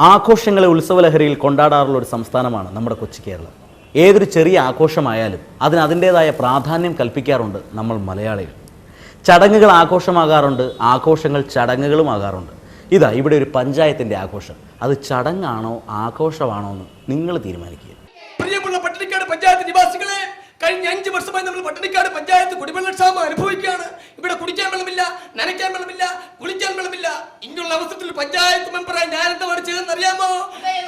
ആഘോഷങ്ങളെ ഉത്സവലഹരിയിൽ കൊണ്ടാടാറുള്ള ഒരു സംസ്ഥാനമാണ് നമ്മുടെ കൊച്ചു കേരളം. ഏതൊരു ചെറിയ ആഘോഷമായാലും അതിന് അതിൻ്റേതായ പ്രാധാന്യം കൽപ്പിക്കാറുണ്ട് നമ്മൾ മലയാളികൾ. ചടങ്ങുകൾ ആഘോഷമാകാറുണ്ട്, ആഘോഷങ്ങൾ ചടങ്ങുകളുമാകാറുണ്ട്. ഇതാ ഇവിടെ ഒരു പഞ്ചായത്തിൻ്റെ ആഘോഷം. അത് ചടങ്ങാണോ ആഘോഷമാണോ എന്ന് നിങ്ങൾ തീരുമാനിക്കുക. പ്രിയമുള്ള പട്ടിണിക്കാട് പഞ്ചായത്ത് നിവാസികളെ, കഴിഞ്ഞ 5 വർഷമായി നമ്മൾ പട്ടിണിക്കാട് പഞ്ചായത്ത് കുടിവെള്ളക്ഷാമം അനുഭവിക്കുകയാണ്. ഇവിടെ കുടിക്കാൻ വെള്ളമില്ല, നനയ്ക്കാൻ വെള്ളമില്ല, കുളിക്കാൻ വെള്ളമില്ല. ഇങ്ങനെയുള്ള അവസരത്തിൽ പഞ്ചായത്ത് മെമ്പറായി ഞാൻ എന്താണ് ചെയ്തെന്ന് അറിയാമോ?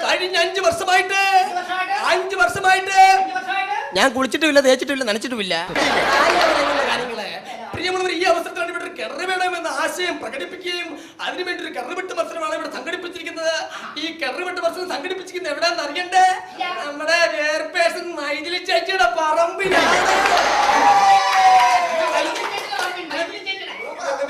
കഴിഞ്ഞ 5 വർഷമായിട്ട് ഞാൻ കുളിച്ചിട്ടുമില്ല, തേച്ചിട്ടുമില്ല, നനച്ചിട്ടുമില്ല. പ്രിയമുള്ളവർ, ഈ അവസരത്തിലാണ് ഇവിടെ ഒരു കിണറ് വേണമെന്ന ആശയം പ്രകടിപ്പിക്കുകയും അതിനുവേണ്ടി ഒരു കിണറുവെട്ട് മത്സരമാണ് ഇവിടെ സംഘടിപ്പിച്ചിരിക്കുന്നത്. ഈ കിണറുവെട്ട് മത്സരം സംഘടിപ്പിച്ചിരിക്കുന്നത് എവിടെയാണെന്ന് അറിയണ്ടേ? നമ്മുടെ ചെയർപേഴ്സൺ മൈഥിലി ചേച്ചിയുടെ പറമ്പിലാണ്.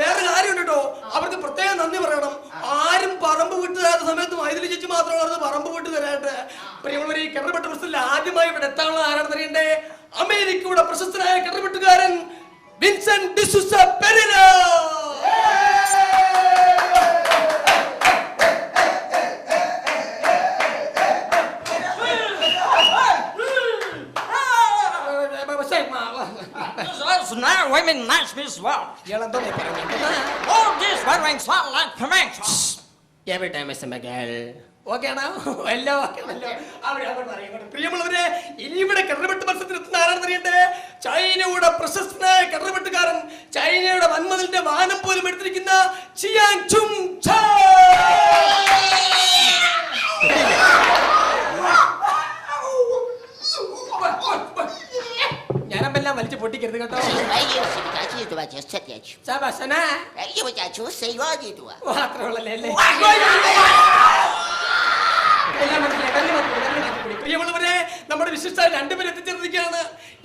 വേറെ കാര്യമുണ്ട് കേട്ടോ, അവർക്ക് പ്രത്യേകം നന്ദി പറയണം. ആരും പറമ്പ് വിട്ടു തരാത്ത സമയത്ത് മൈഥിലി ചേച്ചി മാത്രമാണ് പറമ്പ് വിട്ടു തരാനായിട്ട്. പ്രിയമുള്ളവർ, ഈ കിണറുവെട്ട് മത്സരത്തിൽ ആദ്യമായി ഇവിടെ എത്താനുള്ള ആരാണെന്ന് അറിയണ്ടേ? അമേരിക്കയുടെ പ്രശസ്തനായ കിണറുവെട്ടുകാരൻ വിൻസെന്റ് ഡിസൂസ പെരേര. പ്രിയമുള്ളവരെ, ഇനിയിവിടെ കിണറുവെട്ട് മത്സരത്തിൽ എത്തുന്ന ആരാണെന്ന് അറിയണ്ടേ? ചൈനയുടെ പ്രശസ്തനായ കിണറുവെട്ടുകാരൻ, ചൈനയുടെ വൻമതിലിന്റെ വാനം പോലും എടുത്തിരിക്കുന്ന ചിയാങ് ചുങ് ഛ. ഞാനപ്പെല്ലാം വലിച്ചു പൊട്ടിക്കരുത് കേട്ടോ. പ്രിയമുള്ളവരെ, നമ്മുടെ വിശിഷ്ട 2 പേര് എത്തിച്ചേർന്നിരിക്കുകയാണ്.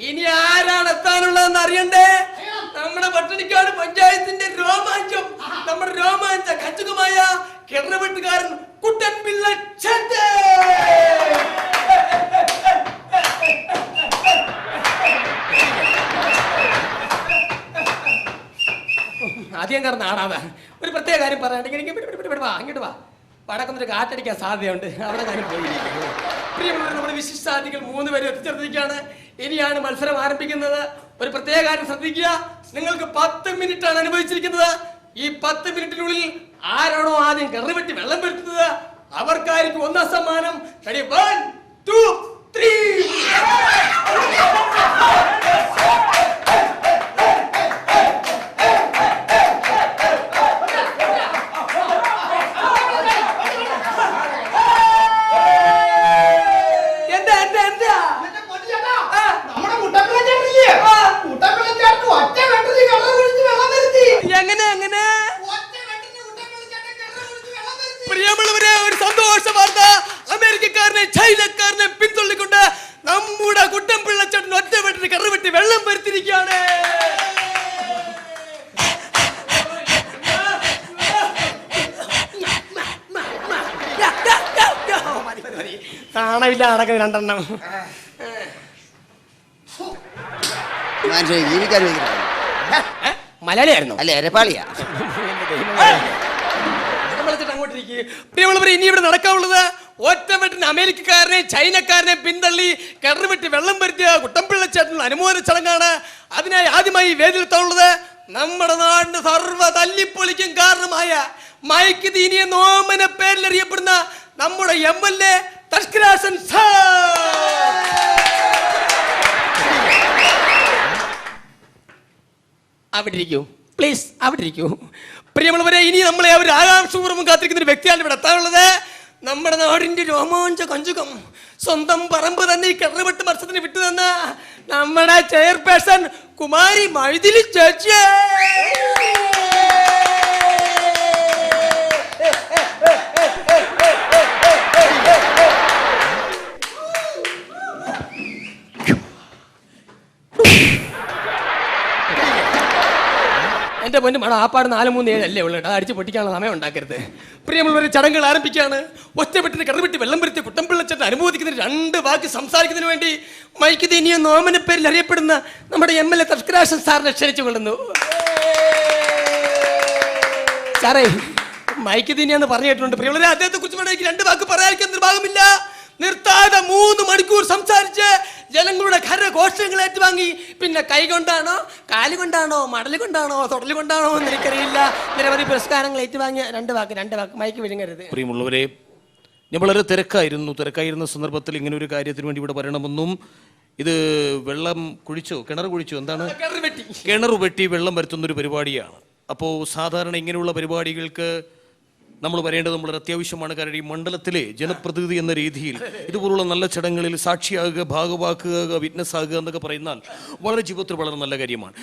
ഇനി ആരാണ് എത്താനുള്ളതെന്ന് അറിയണ്ടേ? നമ്മുടെ പട്ടിണിക്കാട് പഞ്ചായത്തിന്റെ രോമാഞ്ചം, നമ്മുടെ രോമാഞ്ച കച്ചുകമായ കിണറുവെട്ടുകാരൻ കുട്ടൻ പിള്ള ചേട്ടൻ. അധികം കാരണം ആടാതെ ഒരു പ്രത്യേക കാര്യം പറയാണ്ടെങ്കിൽ അങ്ങോട്ട് വാ. വടക്കുന്നൊരു കാറ്റടിക്കാൻ സാധ്യതയുണ്ട്, അവിടെ ഞാൻ പോയിരിക്കുന്നു. പ്രിയമുള്ളവർ, നമ്മുടെ വിശിഷ്ടാതിഥികൾ 3 പേര് എത്തിച്ചേർന്നിരിക്കുകയാണ്. ഇനിയാണ് മത്സരം ആരംഭിക്കുന്നത്. ഒരു പ്രത്യേക കാര്യം ശ്രദ്ധിക്കുക, നിങ്ങൾക്ക് 10 മിനിറ്റാണ് അനുഭവിച്ചിരിക്കുന്നത്. ഈ 10 മിനിറ്റിനുള്ളിൽ ആരാണോ ആദ്യം കിണറുവെട്ടി വെള്ളം വരുത്തുന്നത് അവർക്കായിരിക്കും 1ാം സമ്മാനം. 1, 2, 3. പ്രിയമുള്ളവരെ, ഒരു സന്തോഷ വാർത്ത. അമേരിക്കക്കാരനെ ചൈനക്കാരനെ പിന്തുള്ളിക്കൊണ്ട് നമ്മുടെ കുട്ടൻ പിള്ളച്ചേട്ടൻ ഒറ്റവെട്ടിന് കിണറുവെട്ടി വെള്ളം വരുത്തിയിരിക്കുകയാണ്. കാണവില്ല നടക്കുന്നത് 2 എണ്ണം. മലയാളിയായിരുന്നു അല്ലേ? എരപ്പാളിയാ. പ്രിയമുള്ളവരെ, ഇനി ഇവിടെ നടക്കാനുള്ളത് ഒറ്റവെട്ടിന് അമേരിക്കക്കാരനെ ചൈനക്കാരനെ പിന്തള്ളി കിണറുവെട്ടി വെള്ളം വരുത്തിയ കുട്ടൻപിള്ളച്ചേട്ടനുള്ള അനുമോദന ചടങ്ങാണ്. അതിനായി ആദ്യമായി വേദിയിലെത്താനുള്ളത് നമ്മുടെ നാടിന് സർവ്വ തല്ലിപ്പൊളിക്കും കാരണമായ മൈക്ക് ദീനി എന്ന ഓമന പേരിൽ അറിയപ്പെടുന്ന നമ്മുടെ MLA തഷ്കരാസൻ അവിടെ ഇരിക്കൂ, പ്ലീസ് അവിടെ ഇരിക്കൂ. പ്രിയമുള്ളവരെ, ഇനി നമ്മളെ അവർ ആകാംക്ഷപൂർവ്വം കാത്തിരിക്കുന്ന ഒരു വ്യക്തിയാണ് ഇവിടെ എത്താനുള്ളത്. നമ്മുടെ നാടിന്റെ രോമാഞ്ച കഞ്ചുകം, സ്വന്തം പറമ്പ് തന്നെ ഈ കിണറുവെട്ട് മത്സരത്തിന് വിട്ടുതന്ന നമ്മുടെ ചെയർപേഴ്സൺ കുമാരി മൈഥിലി ചേച്ചി. എന്റെ പൊന്നു മണം, ആപ്പാട് 4, 3, 7 അല്ലേ ഉള്ളു. അത് അടിച്ച് പൊട്ടിക്കാനുള്ള സമയം ഉണ്ടാക്കരുത്. പ്രിയമുള്ളവർ, ചടങ്ങുകൾ ആരംഭിക്കുകയാണ്. ഒറ്റവെട്ടിന് കിണറുവെട്ടി വെള്ളം വരുത്തി കുട്ടൻപിള്ളച്ചേട്ടൻ അനുമോദിക്കുന്ന 2 വാക്ക് സംസാരിക്കുന്നതിന് വേണ്ടി മൈക്ക് ദീനി എന്ന ഓമന പേരിൽ അറിയപ്പെടുന്ന നമ്മുടെ MLA തഷ്കരാസൻ സാറിനെ ക്ഷണിച്ചു കൊള്ളുന്നു. സാറേ, മൈക്ക് തന്നെയാന്ന് പറഞ്ഞിട്ടുണ്ട്. പ്രിയമുള്ളവരെ, അദ്ദേഹത്തെ കുറിച്ച് എനിക്ക് 2 വാക്ക് പറയാതിരിക്കാൻ നിർഭാഗമില്ല. നിർത്താതെ 3 മണിക്കൂർ സംസാരിച്ച് ജനങ്ങളുടെ ഘോഷങ്ങൾ ഏറ്റുവാങ്ങി. പിന്നെ കൈ കൊണ്ടാണോ, കാല് കൊണ്ടാണോ, മടല് കൊണ്ടാണോ, തൊടല് കൊണ്ടാണോ എന്ന് എനിക്കറിയില്ല. നിരവധി പുരസ്കാരങ്ങൾ ഏറ്റുവാങ്ങിയ 2 വാക്ക് മൈക്ക് വിഴുങ്ങരുത്. പ്രിയമുള്ളവരെ, ഞാൻ വളരെ തിരക്കായിരുന്ന സന്ദർഭത്തിൽ ഇങ്ങനെ ഒരു കാര്യത്തിന് വേണ്ടി ഇവിടെ വരണമെന്നും ഇത് വെള്ളം കുഴിച്ചോ കിണർ കുഴിച്ചോ എന്താണ് കിണർ വെട്ടി വെള്ളം വരുത്തുന്ന ഒരു പരിപാടിയാണ്. അപ്പോൾ സാധാരണ ഇങ്ങനെയുള്ള പരിപാടികൾക്ക് നമ്മൾ വരേണ്ടത് വളരെ അത്യാവശ്യമാണ്. കാരണം ഈ മണ്ഡലത്തിലെ ജനപ്രതിനിധി എന്ന രീതിയിൽ ഇതുപോലുള്ള നല്ല ചടങ്ങുകളിൽ സാക്ഷിയാകുക, ഭാഗവാക്കുക, വിറ്റ്നസ് ആകുക എന്നൊക്കെ പറയുന്നാൽ വളരെ ജീവിതത്തിൽ വളരെ നല്ല കാര്യമാണ്.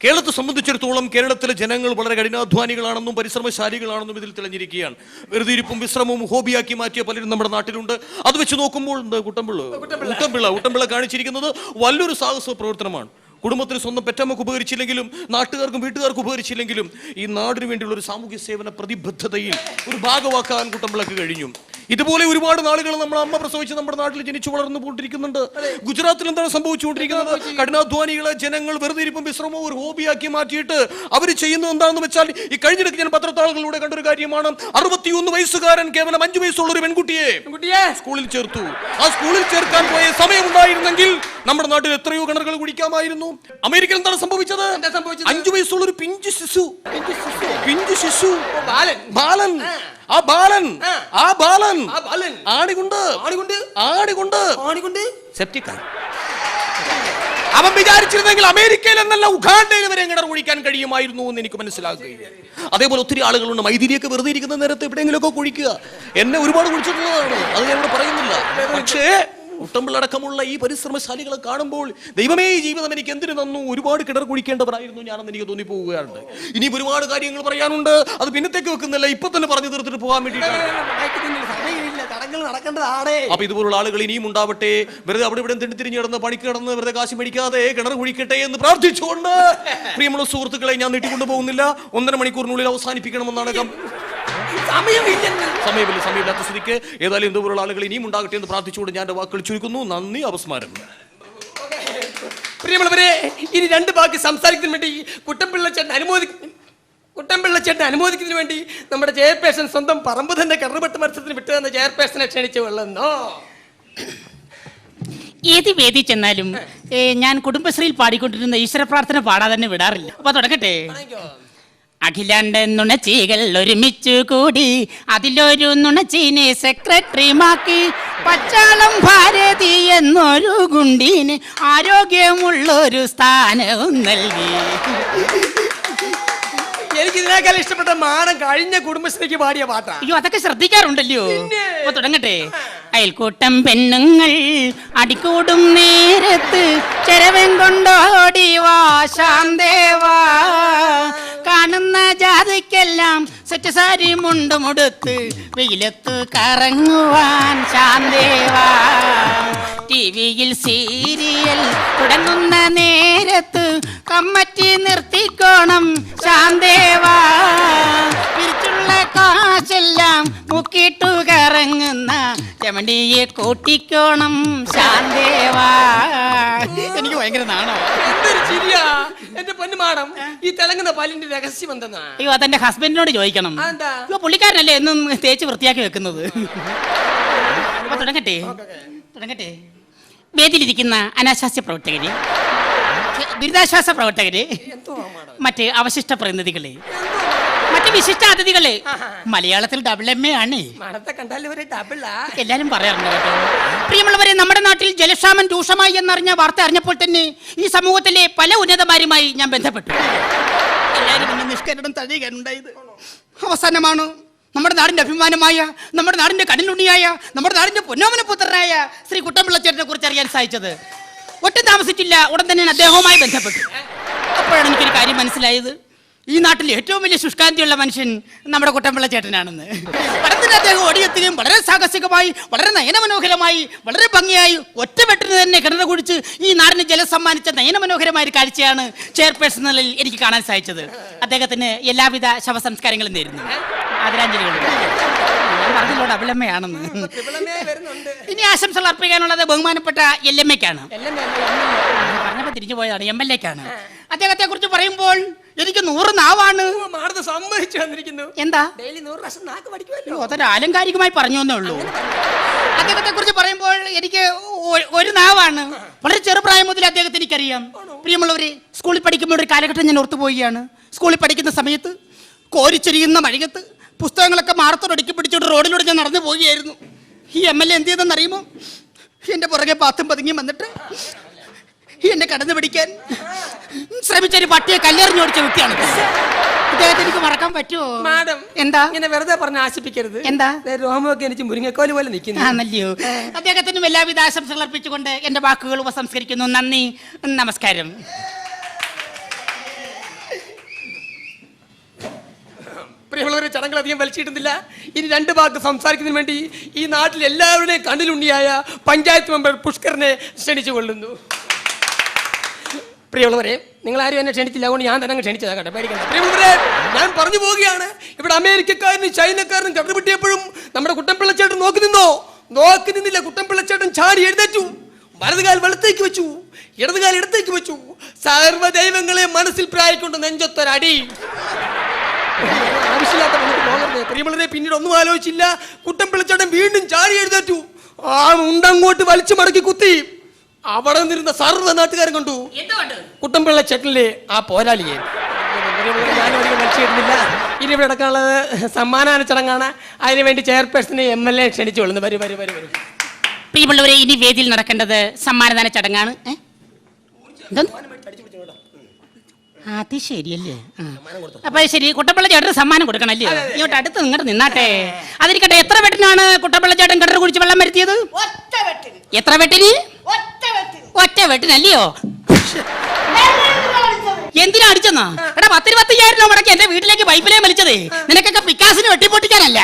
കേരളത്തെ സംബന്ധിച്ചിടത്തോളം കേരളത്തിലെ ജനങ്ങൾ വളരെ കഠിനാധ്വാനികളാണെന്നും പരിശ്രമശാലികളാണെന്നും ഇതിൽ തെളിഞ്ഞിരിക്കുകയാണ്. വെറുതെ ഇരിപ്പും വിശ്രമവും ഹോബിയാക്കി മാറ്റിയ പലരും നമ്മുടെ നാട്ടിലുണ്ട്. അത് വെച്ച് നോക്കുമ്പോൾ കുട്ടമ്പിള്ള കാണിച്ചിരിക്കുന്നത് വലിയൊരു സാഹസ പ്രവർത്തനമാണ്. കുടുംബത്തിന് സ്വന്തം പെറ്റമ്മക്ക് ഉപകരിച്ചില്ലെങ്കിലും നാട്ടുകാർക്കും വീട്ടുകാർക്കും ഉപകരിച്ചില്ലെങ്കിലും ഈ നാടിന് വേണ്ടിയുള്ള ഒരു സാമൂഹ്യ സേവന പ്രതിബദ്ധതയിൽ ഒരു ഭാഗവാക്കാൻ കുട്ടമ്പിളക്ക് കഴിഞ്ഞു. ഇതുപോലെ ഒരുപാട് നാളുകൾ നമ്മൾ അമ്മ പ്രസവിച്ച് നമ്മുടെ നാട്ടിൽ ജനിച്ചു വളർന്നു പോയിട്ടിരിക്കുന്നുണ്ട്. ഗുജറാത്തിൽ എന്താണ് സംഭവിച്ചുകൊണ്ടിരിക്കുന്നത്? കഠിനാധ്വാനികളെ ജനങ്ങൾ വെറുതെ ഇരിപ്പും വിശ്രമവും ഒരു ഹോബിയാക്കി മാറ്റിയിട്ട് അവർ ചെയ്യുന്നത് എന്താണെന്ന് വെച്ചാൽ, ഈ കഴിഞ്ഞിടയ്ക്ക് ഞാൻ പത്രത്താളുകളിലൂടെ കണ്ടൊരു കാര്യമാണ്. 61 വയസ്സുകാരൻ കേവലം 5 വയസ്സുള്ള ഒരു പെൺകുട്ടിയെ സ്കൂളിൽ ചേർത്തു. ആ സ്കൂളിൽ ചേർക്കാൻ പോയ സമയമുണ്ടായിരുന്നെങ്കിൽ നമ്മുടെ നാട്ടിൽ എത്രയോ കിണറുകൾ കുടിക്കാമായിരുന്നു. അമേരിക്കയിൽ എന്താണ് സംഭവിച്ചത്? 5 വയസ്സുള്ള ഒരു പിഞ്ചു ശിശു ആ ബാലൻ ആണികൊണ്ട് സെപ്റ്റിക് ആയി. അവൻ വിചാരിച്ചിരുന്നെങ്കിൽ അമേരിക്കയിൽ എന്നല്ല ഉഗാണ്ടയിൽ വരെ കിണർ കുഴിക്കാൻ കഴിയുമായിരുന്നു എന്ന് എനിക്ക് മനസ്സിലാക്കുകയില്ല. അതേപോലെ ഒത്തിരി ആളുകളുണ്ട് മൈതിരിയൊക്കെ വെറുതെ ഇരിക്കുന്ന നേരത്തെ എവിടെയെങ്കിലുമൊക്കെ കുഴിക്കുക. എന്നെ ഒരുപാട് കുഴിച്ചിട്ടുള്ളതാണ്, അത് ഞാൻ ഇവിടെ പറയുന്നില്ല. പക്ഷേ കുട്ടമ്പിളടക്കമുള്ള ഈ പരിശ്രമശാലികളെ കാണുമ്പോൾ ദൈവമേ, ഈ ജീവിതം എനിക്ക് എന്തിനു തന്നു, ഒരുപാട് കിണർ കുഴിക്കേണ്ടവരായിരുന്നു ഞാനെന്ന് എനിക്ക് തോന്നിപ്പോവുകയാണ്. ഇനി ഒരുപാട് കാര്യങ്ങൾ പറയാനുണ്ട്, അത് പിന്നത്തേക്ക് വെക്കുന്നില്ല, ഇപ്പൊ തന്നെ പറഞ്ഞു തീർത്തിട്ട് പോകാൻ വേണ്ടിയിട്ടാണ്. അപ്പൊ ഇതുപോലുള്ള ആളുകൾ ഇനിയും ഉണ്ടാവട്ടെ. വെറുതെ അവിടെ ഇവിടെ തിരിഞ്ഞു കിടന്ന് പണിക്ക് കിടന്ന് വെറുതെ കാശ് മേടിക്കാതെ കിണർ കുഴിക്കട്ടെ എന്ന് പ്രാർത്ഥിച്ചുകൊണ്ട് പ്രിയമുള്ള സുഹൃത്തുക്കളെ, ഞാൻ നീട്ടിക്കൊണ്ടു പോകുന്നില്ല. 1.5 മണിക്കൂറിനുള്ളിൽ അവസാനിപ്പിക്കണമെന്നാണ് സമയമില്ലാത്ത സ്ഥിതിക്ക് ഏതായാലും ഇതുപോലുള്ള ആളുകൾ ഇനിയും ഉണ്ടാകട്ടെ എന്ന് പ്രാർത്ഥിച്ചുകൊണ്ട് ഞാൻ എന്റെ വാക്കുകൾ ചുരുക്കുന്നു. നന്ദി, അപസ്മാരം. പ്രിയമുള്ളവരെ, ഇനി 2 വാക്ക് സംസാരിക്കുന്നതിന് വേണ്ടി കുട്ടമ്പിള്ള ചേട്ടൻ അനുമോദിക്കുന്നതിന് വേണ്ടി നമ്മുടെ ചെയർപേഴ്സൺ സ്വന്തം പറമ്പ് തന്നെ കിണറുപെട്ട് മത്സരത്തിന് വിട്ടുതന്ന ചെയർപേഴ്സണെ ക്ഷണിച്ചു കൊള്ളുന്നു. ഏത് വേദി ചെന്നാലും ഞാൻ കുടുംബശ്രീയിൽ പാടിക്കൊണ്ടിരുന്ന ഈശ്വര പ്രാർത്ഥന പാടാതെ തന്നെ വിടാറില്ല. അപ്പൊ തുടങ്ങട്ടെ. അഖിലാണ്ട നുണച്ചികൾ ഒരുമിച്ചു കൂടി അതിലൊരു നുണച്ചീനെ സെക്രട്ടറിമാക്കി. പച്ചാളം ഭാരതി എന്നൊരു ഗുണ്ടീന് ആരോഗ്യമുള്ളൊരു സ്ഥാനവും നൽകി. എനിക്ക് ഇതിനേക്കാൾ ഇഷ്ടപ്പെട്ട മാണം കഴിഞ്ഞ കുടുംബശ്രീക്ക് പാടിയ പാട്ടാ. അയ്യോ, അതൊക്കെ ശ്രദ്ധിക്കാറുണ്ടല്ലോ. അപ്പൊ തുടങ്ങട്ടെ. അയൽക്കൂട്ടം പെണ്ണുങ്ങൾ അടിക്കൂടും നേരത്ത് ചെരവൻ കൊണ്ടോടി വാ ശാന്തേവാ. കാണുന്ന ജാതിക്കെല്ലാം സെറ്റ് സാരി മുണ്ടുമുടുത്ത് വെയിലത്ത് കറങ്ങുവാൻ ശാന്തേവാ. ടിവിയിൽ സീരിയൽ തുടങ്ങുന്ന നേരത്ത് കമ്മറ്റി നിർത്തിക്കോണം ശാന്തേവാ. പിരിച്ചുള്ള കാശെല്ലാം മുക്കിട്ടു കറങ്ങുന്ന ചമണ്ടിയെ കൂട്ടിക്കോണം ശാന്തേവാ. എനിക്ക് ഭയങ്കര നാണോ. എന്തൊരു ചിരിയാ എന്റെ പൊന്നുമാണം. ഈ തിളങ്ങുന്ന പാലിന്റെ രഹസ്യം എന്തെന്നാ? അയ്യോ, അതെന്റെ ഹസ്ബൻഡിനോട് ചോദിക്കണം. അയ്യോ, പുള്ളിക്കാരനല്ലേ എന്നും തേച്ച് വൃത്തിയാക്കി വെക്കുന്നത്. അപ്പൊ തുടങ്ങട്ടെ. വേദിയിലിരിക്കുന്ന അനാശാസ്യ പ്രവർത്തകര്, ദുരിതാശ്വാസ പ്രവർത്തകര്, മറ്റ് അവശിഷ്ട പ്രതിനിധികള്, മറ്റ് വിശിഷ്ട അതിഥികള്, മലയാളത്തിൽ MA ആണ്. എല്ലാരും പറയാറുണ്ട് കേട്ടോ. പ്രിയമുള്ളവരെ, നമ്മുടെ നാട്ടിൽ ജലക്ഷാമം രൂക്ഷമായി എന്നറിഞ്ഞ വാർത്ത അറിഞ്ഞപ്പോൾ തന്നെ ഈ സമൂഹത്തിലെ പല ഉന്നതന്മാരുമായി ഞാൻ ബന്ധപ്പെട്ടു. എല്ലാവരും എന്നെ നിഷ്കരണം തഴയുകയുണ്ടായത്. അവസാനമാണ് നമ്മുടെ നാടിന്റെ അഭിമാനമായ, നമ്മുടെ നാടിന്റെ കടലുണ്ണിയായ, നമ്മുടെ നാടിന്റെ പൊന്നോമന പുത്രനായ ശ്രീ കുട്ടമ്പിള്ള ചേട്ടനെ കുറിച്ച് അറിയാൻ സാധിച്ചത്. ഒട്ടും താമസിച്ചില്ല, ഉടൻ തന്നെ അദ്ദേഹവുമായി ബന്ധപ്പെട്ടു. അപ്പോഴാണ് എനിക്കൊരു കാര്യം മനസ്സിലായത്. ഈ നാട്ടിൽ ഏറ്റവും വലിയ ശുഷ്കാന്തിയുള്ള മനുഷ്യൻ നമ്മുടെ കുട്ടമ്പിള്ള ചേട്ടനാണെന്ന്. പടത്തിന് അദ്ദേഹം ഓടിയെത്തുകയും വളരെ സാഹസികമായി, വളരെ നയനമനോഹരമായി, വളരെ ഭംഗിയായി ഒറ്റവെട്ടിന് തന്നെ കിണർ കുഴിച്ച് ഈ നാടിന് ജലം സമ്മാനിച്ച നയനമനോഹരമായ ഒരു കാഴ്ചയാണ് ചെയർപേഴ്സണലിൽ എനിക്ക് കാണാൻ സാധിച്ചത്. അദ്ദേഹത്തിന് എല്ലാവിധ ശവസംസ്കാരങ്ങളും നേരുന്നു, ആദരാഞ്ജലികളും. പറഞ്ഞില്ലോട് അഭിലമ്മയാണെന്ന്. ഇനി ആശംസകൾ അർപ്പിക്കാനുള്ളത് ബഹുമാനപ്പെട്ട LMAക്കാണ്. പറഞ്ഞപ്പോ തിരിഞ്ഞു പോയതാണ്, MLAക്കാണ്. അദ്ദേഹത്തെ കുറിച്ച് പറയുമ്പോൾ എനിക്ക് 100 നാവാണ്. മാഡത്തെ സമ്മതിച്ചു തന്നിരിക്കുന്നു. എന്താ? ഡെയിലി 100 പ്രാവശ്യം നാക്ക് പഠിക്കുമല്ലോ. അതൊരു ആലങ്കാരികമായി പറഞ്ഞു എന്നേ ഉള്ളൂ. അദ്ദേഹത്തെ കുറിച്ച് പറയുമ്പോൾ എനിക്ക് ഒരു നാവാണ്. വളരെ ചെറുപ്രായം മുതൽ അദ്ദേഹത്തെ എനിക്കറിയാം. പ്രിയമുള്ളവരെ, സ്കൂളിൽ പഠിക്കുമ്പോൾ ഒരു കാലഘട്ടം ഞാൻ ഓർത്തു പോവുകയാണ്. സ്കൂളിൽ പഠിക്കുന്ന സമയത്ത് കോരിച്ചൊരിയുന്ന മഴയത്ത് പുസ്തകങ്ങളൊക്കെ മാറത്തോടൊടുക്കി പിടിച്ചോണ്ട് റോഡിലൂടെ ഞാൻ നടന്നു പോവുകയായിരുന്നു. ഈ MLA എന്ത് ചെയ്തെന്ന് അറിയുമോ? എന്റെ പുറകെ പാത്തും പതുങ്ങി വന്നിട്ട് എന്നെ കടന്നു പിടിക്കാൻ ശ്രമിച്ചൊരു പട്ടിയെ കല്ലെറിഞ്ഞോടിച്ച വ്യക്തിയാണ്. ഇദ്ദേഹത്തെ എനിക്ക് മറക്കാൻ പറ്റുമോ? മാഡം, എന്താ ഇങ്ങനെ വെറുതെ പറഞ്ഞ് ആശിപ്പിക്കരുത്. എന്താ? രോമമൊക്കെ എനിക്ക് മുരിങ്ങക്കോല് പോലെ നിൽക്കുന്നു. ആണല്ലയോ? അദ്ദേഹത്തിനും എല്ലാവിധ ആശംസകൾ അർപ്പിച്ചുകൊണ്ട് എന്റെ വാക്കുകൾ ഉപസംസ്കരിക്കുന്നു. നന്ദി, നമസ്കാരം. പ്രിയമുള്ളവരെ, ചടങ്ങുകൾ അധികം വലിച്ചിടുന്നില്ല. ഇനി 2 വാക്ക് സംസാരിക്കുന്നതിന് വേണ്ടി ഈ നാട്ടിൽ എല്ലാവരുടെയും കണ്ണിലുണ്ണിയായ പഞ്ചായത്ത് മെമ്പർ പുഷ്കറിനെ ക്ഷണിച്ചു കൊള്ളുന്നു. പ്രിയമുള്ളവരെ, നിങ്ങൾ ആരും എന്നെ ക്ഷണിച്ചില്ല, അതുകൊണ്ട് ഞാൻ തന്നെ ക്ഷണിച്ചതാ കേട്ടോ, പേടിക്കണ്ട. പ്രിയമുള്ളവരെ, ഞാൻ പറഞ്ഞു പോവുകയാണ്. ഇവിടെ അമേരിക്കക്കാരനും ചൈനക്കാരനും കടപിട്ടിയപ്പോഴും നമ്മുടെ കുട്ടൻപിള്ളച്ചേട്ടൻ നോക്കി നിന്നില്ല. കുട്ടൻപിള്ളച്ചേട്ടൻ ചാടി എഴുന്നേറ്റു, വലതുകാൽ വലത്തേക്ക് വെച്ചു, ഇടതുകാൽ ഇടത്തേക്ക് വെച്ചു, സർവ്വദൈവങ്ങളെ മനസ്സിൽ പ്രായിക്കൊണ്ട് നെഞ്ചൊത്തൊരടി. ആവശ്യമില്ലാത്ത പോകരുത് പ്രിയമുള്ളവരെ. പിന്നീട് ഒന്നും ആലോചിച്ചില്ല, കുട്ടൻപിള്ളച്ചേട്ടൻ വീണ്ടും ചാടി എഴുന്നേറ്റു, ആ മുണ്ടങ്ങോട്ട് വലിച്ചു മടക്കി കുത്തി. അവിടെ നിന്നിരുന്ന സർവ്വ നാട്ടുകാരും കണ്ടു കുട്ടൻപിള്ളച്ചേട്ടനിലെ ആ പോരാളിയെ. ഞാനും ഒരിക്കലും വലിച്ചിടുന്നില്ല. ഇനി ഇവിടെ നടക്കാനുള്ളത് സമ്മാനാന ചടങ്ങാണ്. അതിനുവേണ്ടി ചെയർപേഴ്സണെ MLA ക്ഷണിച്ചു കൊള്ളുന്നു. വരൂ. പ്രിയമുള്ളവരെ, ഇനി വേദിയിൽ നടക്കേണ്ടത് സമ്മാനദാന ചടങ്ങാണ്. അത് ശരിയല്ലേ? അപ്പൊ ശരി, കുട്ടപ്പിള്ള ചേട്ടന് സമ്മാനം കൊടുക്കണല്ലേ? ഇങ്ങോട്ട് അടുത്ത് ഇങ്ങോട്ട് നിന്നാട്ടെ. അതിരിക്കട്ടെ, എത്ര വെട്ടിനാണ് കുട്ടപ്പിള്ള ചേട്ടൻ കിണർ കുടിച്ച് വെള്ളം വരുത്തിയത്? എത്ര വെട്ടിന്? ഒറ്റ വെട്ടിനല്ലയോ? എന്തിനാ അടിച്ചെന്നാ? എടാ, 10,000 മുടക്കി എന്റെ വീട്ടിലേക്ക് പൈപ്പിലേ വലിച്ചതേ നിനക്കൊക്കെ പിക്കാസിന് വെട്ടിപ്പൊട്ടിക്കാനല്ല.